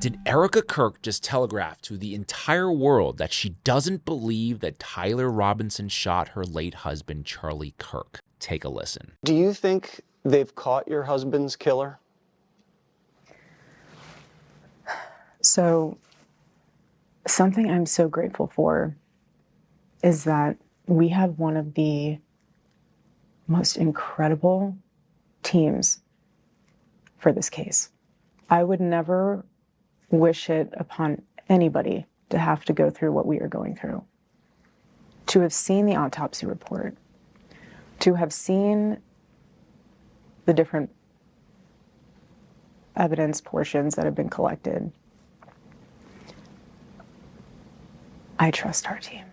Did Erika Kirk just telegraph to the entire world that she doesn't believe that Tyler Robinson shot her late husband, Charlie Kirk? Take a listen. Do you think they've caught your husband's killer? So, something I'm so grateful for is that we have one of the most incredible teams for this case. I would never wish it upon anybody to have to go through what we are going through. To have seen the autopsy report, to have seen the different evidence portions that have been collected, I trust our team.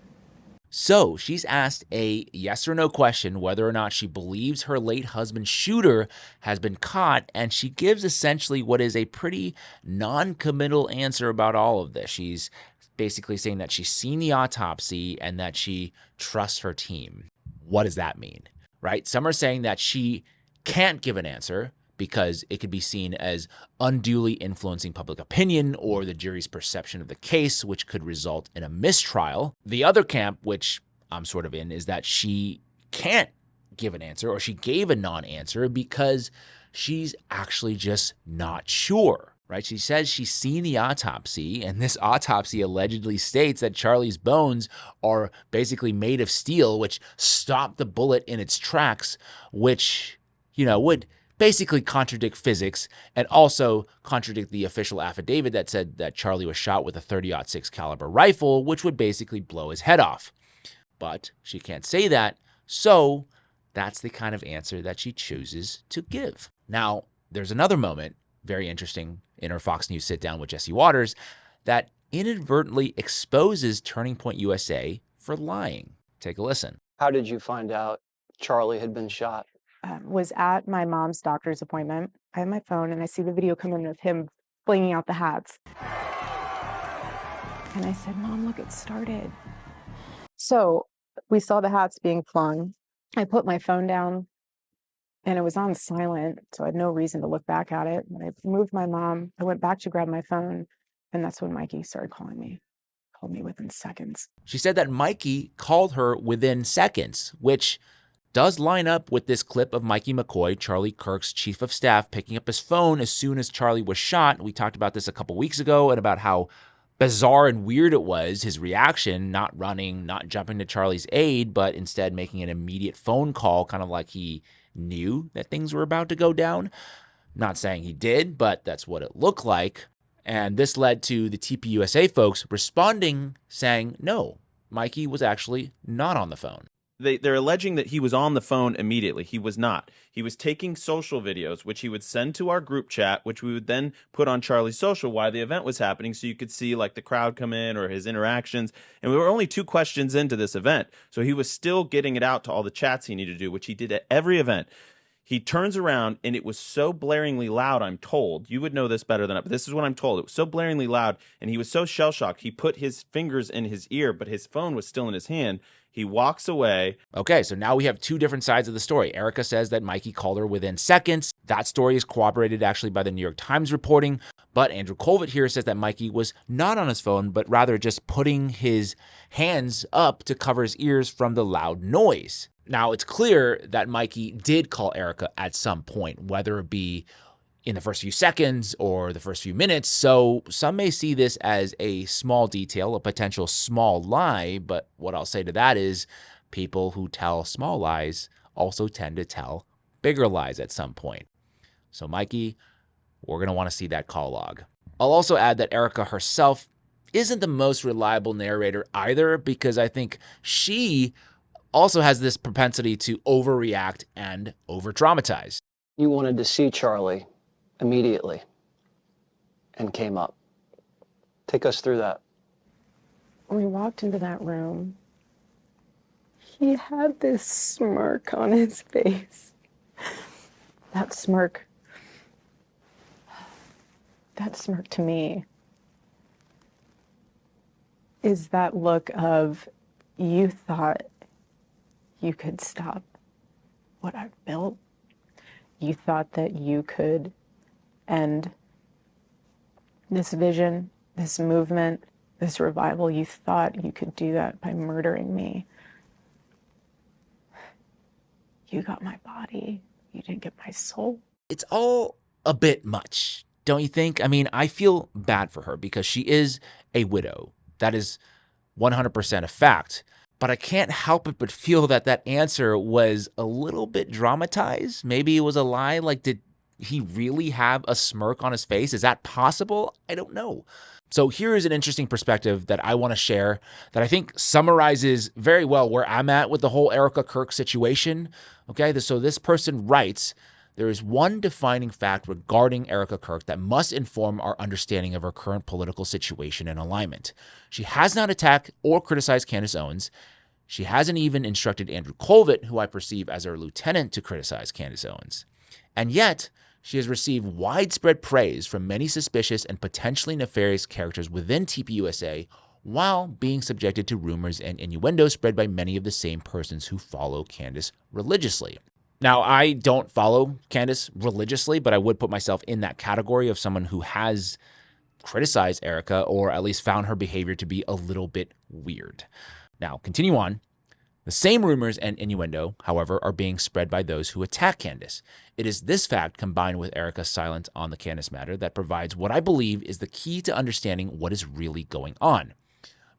So she's asked a yes or no question whether or not she believes her late husband's shooter has been caught, and she gives essentially what is a pretty non-committal answer about all of this. She's basically saying that she's seen the autopsy and that she trusts her team. What does that mean, right? Some are saying that she can't give an answer because it could be seen as unduly influencing public opinion or the jury's perception of the case, which could result in a mistrial. The other camp, which I'm sort of in, is that she can't give an answer, or she gave a non-answer because she's actually just not sure, right? She says she's seen the autopsy, and this autopsy allegedly states that Charlie's bones are basically made of steel, which stopped the bullet in its tracks, which, would basically contradict physics and also contradict the official affidavit that said that Charlie was shot with a .30-06 caliber rifle, which would basically blow his head off. But she can't say that, so that's the kind of answer that she chooses to give. Now, there's another moment, very interesting, in her Fox News sit-down with Jesse Waters, that inadvertently exposes Turning Point USA for lying. Take a listen. How did you find out Charlie had been shot? Was at my mom's doctor's appointment. I have my phone and I see the video come in of him flinging out the hats. And I said, Mom, look, it started. So we saw the hats being flung. I put my phone down and it was on silent, so I had no reason to look back at it. When I moved my mom, I went back to grab my phone, and that's when Mikey started calling me. Called me within seconds. She said that Mikey called her within seconds, which does line up with this clip of Mikey McCoy, Charlie Kirk's chief of staff, picking up his phone as soon as Charlie was shot. We talked about this a couple weeks ago and about how bizarre and weird it was, his reaction, not running, not jumping to Charlie's aid, but instead making an immediate phone call, kind of like he knew that things were about to go down. Not saying he did, but that's what it looked like. And this led to the TPUSA folks responding, saying, no, Mikey was actually not on the phone. They're alleging that he was on the phone immediately. He was not. He was taking social videos, which he would send to our group chat, which we would then put on Charlie's social while the event was happening, so you could see like the crowd come in or his interactions. And we were only 2 questions into this event, so he was still getting it out to all the chats he needed to do, which he did at every event. He turns around, and it was so blaringly loud, I'm told. You would know this better than I, but this is what I'm told. It was so blaringly loud, and he was so shell-shocked, he put his fingers in his ear, but his phone was still in his hand. He walks away. Okay, so now we have 2 different sides of the story. Erika says that Mikey called her within seconds. That story is corroborated actually by the New York Times reporting. But Andrew Colvett here says that Mikey was not on his phone, but rather just putting his hands up to cover his ears from the loud noise. Now, it's clear that Mikey did call Erika at some point, whether it be in the first few seconds or the first few minutes. So some may see this as a small detail, a potential small lie. But what I'll say to that is people who tell small lies also tend to tell bigger lies at some point. So Mikey, we're going to want to see that call log. I'll also add that Erika herself isn't the most reliable narrator either, because I think she also has this propensity to overreact and over-dramatize. You wanted to see Charlie immediately and came up. Take us through that. When we walked into that room, he had this smirk on his face. That smirk to me is that look of, you thought you could stop what I've built. You thought that you could end this vision, this movement, this revival. You thought you could do that by murdering me. You got my body. You didn't get my soul. It's all a bit much, don't you think? I mean, I feel bad for her because she is a widow. That is 100% a fact. But I can't help it but feel that that answer was a little bit dramatized. Maybe it was a lie. Like, did he really have a smirk on his face? Is that possible? I don't know. So here is an interesting perspective that I want to share that I think summarizes very well where I'm at with the whole Erika Kirk situation. Okay, so this person writes, there is one defining fact regarding Erika Kirk that must inform our understanding of her current political situation and alignment. She has not attacked or criticized Candace Owens. She hasn't even instructed Andrew Colvett, who I perceive as her lieutenant, to criticize Candace Owens. And yet, she has received widespread praise from many suspicious and potentially nefarious characters within TPUSA while being subjected to rumors and innuendo spread by many of the same persons who follow Candace religiously. Now, I don't follow Candace religiously, but I would put myself in that category of someone who has criticized Erika or at least found her behavior to be a little bit weird. Now, continue on. The same rumors and innuendo, however, are being spread by those who attack Candace. It is this fact, combined with Erika's silence on the Candace matter, that provides what I believe is the key to understanding what is really going on.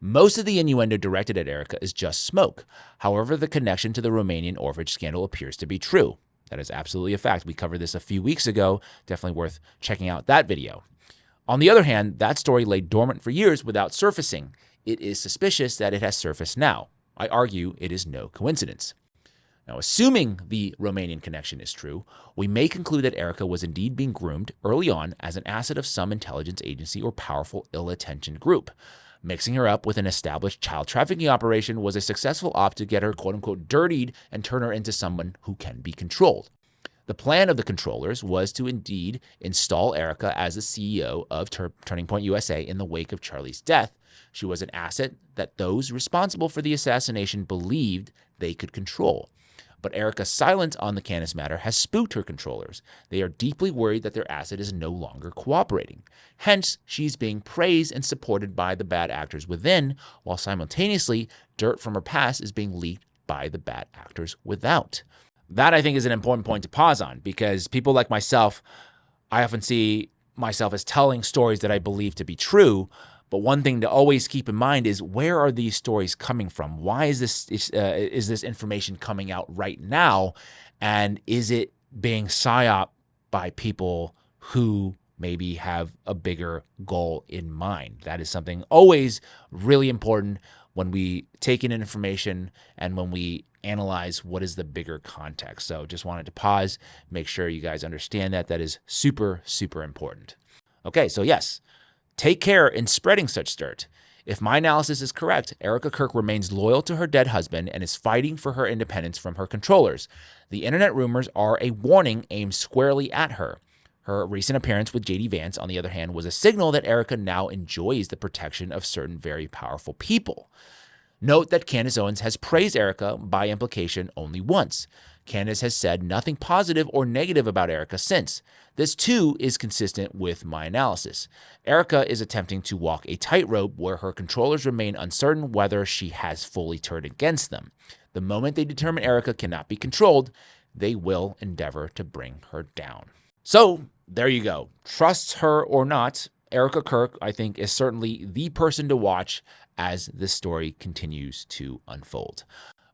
Most of the innuendo directed at Erika is just smoke. However, the connection to the Romanian orphanage scandal appears to be true. That is absolutely a fact. We covered this a few weeks ago. Definitely worth checking out that video. On the other hand, that story lay dormant for years without surfacing. It is suspicious that it has surfaced now. I argue it is no coincidence. Now, assuming the Romanian connection is true, we may conclude that Erika was indeed being groomed early on as an asset of some intelligence agency or powerful ill-intentioned group. Mixing her up with an established child trafficking operation was a successful op to get her quote-unquote dirtied and turn her into someone who can be controlled. The plan of the controllers was to indeed install Erika as the CEO of Turning Point USA in the wake of Charlie's death. She was an asset that those responsible for the assassination believed they could control. But Erika's silence on the Candace matter has spooked her controllers. They are deeply worried that their asset is no longer cooperating. Hence, she's being praised and supported by the bad actors within, while simultaneously, dirt from her past is being leaked by the bad actors without. That, I think, is an important point to pause on, because people like myself, I often see myself as telling stories that I believe to be true. But one thing to always keep in mind is, where are these stories coming from? Why is this information coming out right now? And is it being psyoped by people who maybe have a bigger goal in mind? That is something always really important when we take in information and when we analyze what is the bigger context. So just wanted to pause, make sure you guys understand that. That is super, super important. Okay, so yes. Take care in spreading such dirt. If my analysis is correct, Erika Kirk remains loyal to her dead husband and is fighting for her independence from her controllers. The internet rumors are a warning aimed squarely at her. Her recent appearance with JD Vance, on the other hand, was a signal that Erika now enjoys the protection of certain very powerful people. Note that Candace Owens has praised Erika by implication only once. Candace has said nothing positive or negative about Erika since. This, too, is consistent with my analysis. Erika is attempting to walk a tightrope where her controllers remain uncertain whether she has fully turned against them. The moment they determine Erika cannot be controlled, they will endeavor to bring her down. So, there you go. Trust her or not, Erika Kirk, I think, is certainly the person to watch as this story continues to unfold.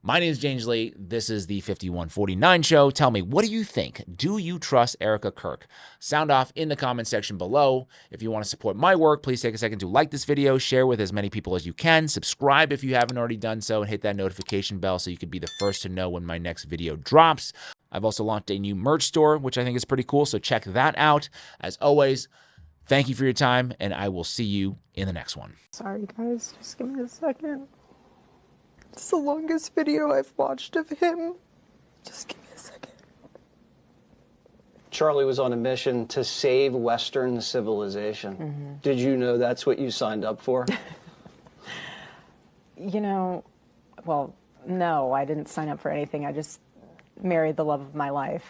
My name is James Lee. This is the 5149 Show. Tell me, what do you think? Do you trust Erika Kirk? Sound off in the comment section below. If you want to support my work, please take a second to like this video, share with as many people as you can, subscribe if you haven't already done so, and hit that notification bell so you can be the first to know when my next video drops. I've also launched a new merch store, which I think is pretty cool, so check that out. As always, thank you for your time, and I will see you in the next one. Sorry, guys. Just give me a second. It's the longest video I've watched of him. Just give me a second. Charlie was on a mission to save Western civilization. Mm-hmm. Did you know that's what you signed up for? You know, well, no, I didn't sign up for anything. I just married the love of my life.